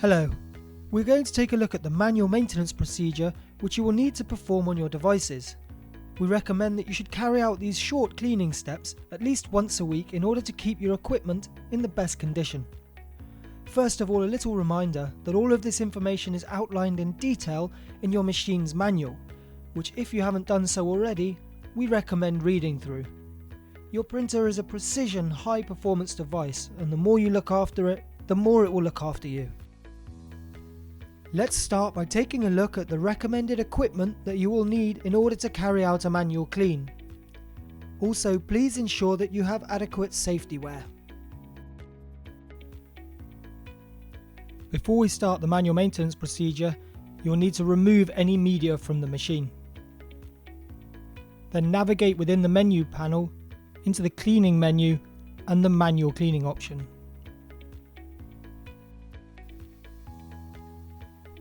Hello, we're going to take a look at the manual maintenance procedure which you will need to perform on your devices. We recommend that you should carry out these short cleaning steps at least once a week in order to keep your equipment in the best condition. First of all, a little reminder that all of this information is outlined in detail in your machine's manual, which if you haven't done so already, we recommend reading through. Your printer is a precision, high-performance device, and the more you look after it, the more it will look after you. Let's start by taking a look at the recommended equipment that you will need in order to carry out a manual clean. Also, please ensure that you have adequate safety wear. Before we start the manual maintenance procedure, you will need to remove any media from the machine. Then navigate within the menu panel into the cleaning menu and the manual cleaning option.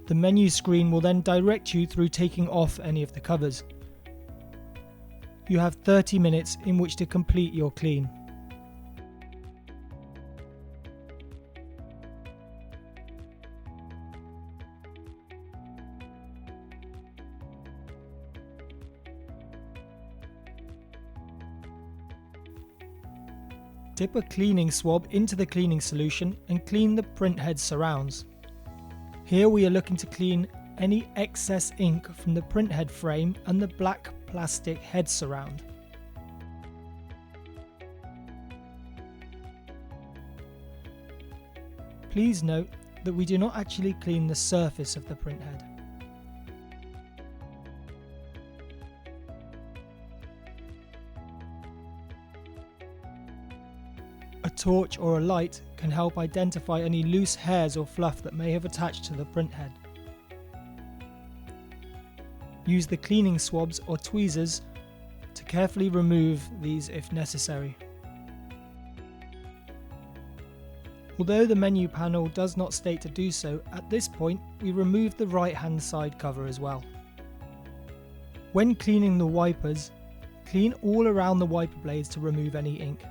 The menu screen will then direct you through taking off any of the covers. You have 30 minutes in which to complete your clean. Dip a cleaning swab into the cleaning solution and clean the print head surrounds. Here we are looking to clean any excess ink from the print head frame and the black plastic head surround. Please note that we do not actually clean the surface of the print head. A torch or a light can help identify any loose hairs or fluff that may have attached to the print head. Use the cleaning swabs or tweezers to carefully remove these if necessary. Although the menu panel does not state to do so, at this point we remove the right hand side cover as well. When cleaning the wipers, clean all around the wiper blades to remove any ink.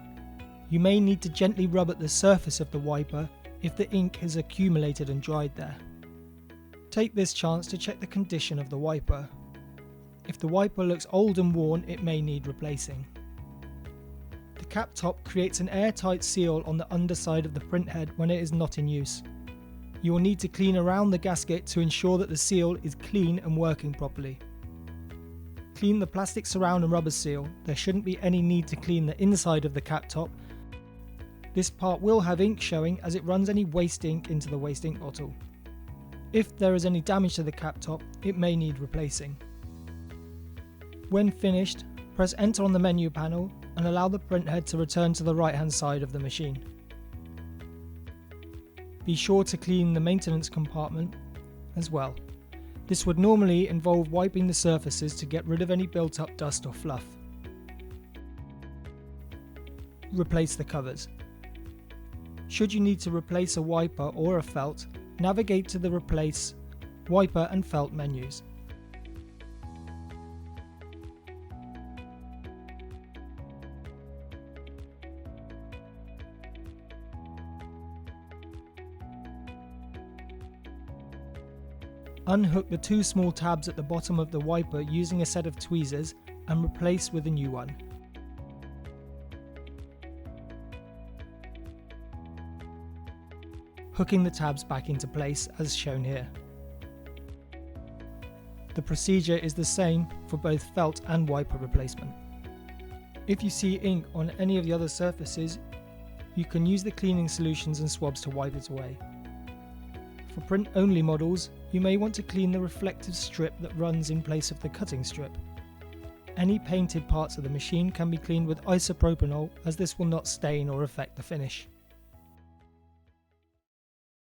You may need to gently rub at the surface of the wiper if the ink has accumulated and dried there. Take this chance to check the condition of the wiper. If the wiper looks old and worn, it may need replacing. The cap top creates an airtight seal on the underside of the print head when it is not in use. You will need to clean around the gasket to ensure that the seal is clean and working properly. Clean the plastic surround and rubber seal. There shouldn't be any need to clean the inside of the cap top. This part will have ink showing as it runs any waste ink into the waste ink bottle. If there is any damage to the cap top, it may need replacing. When finished, press enter on the menu panel and allow the print head to return to the right hand side of the machine. Be sure to clean the maintenance compartment as well. This would normally involve wiping the surfaces to get rid of any built up dust or fluff. Replace the covers. Should you need to replace a wiper or a felt, navigate to the Replace, Wiper and Felt menus. Unhook the two small tabs at the bottom of the wiper using a set of tweezers and replace with a new one. Hooking the tabs back into place as shown here. The procedure is the same for both felt and wiper replacement. If you see ink on any of the other surfaces, you can use the cleaning solutions and swabs to wipe it away. For print-only models, you may want to clean the reflective strip that runs in place of the cutting strip. Any painted parts of the machine can be cleaned with isopropanol as this will not stain or affect the finish.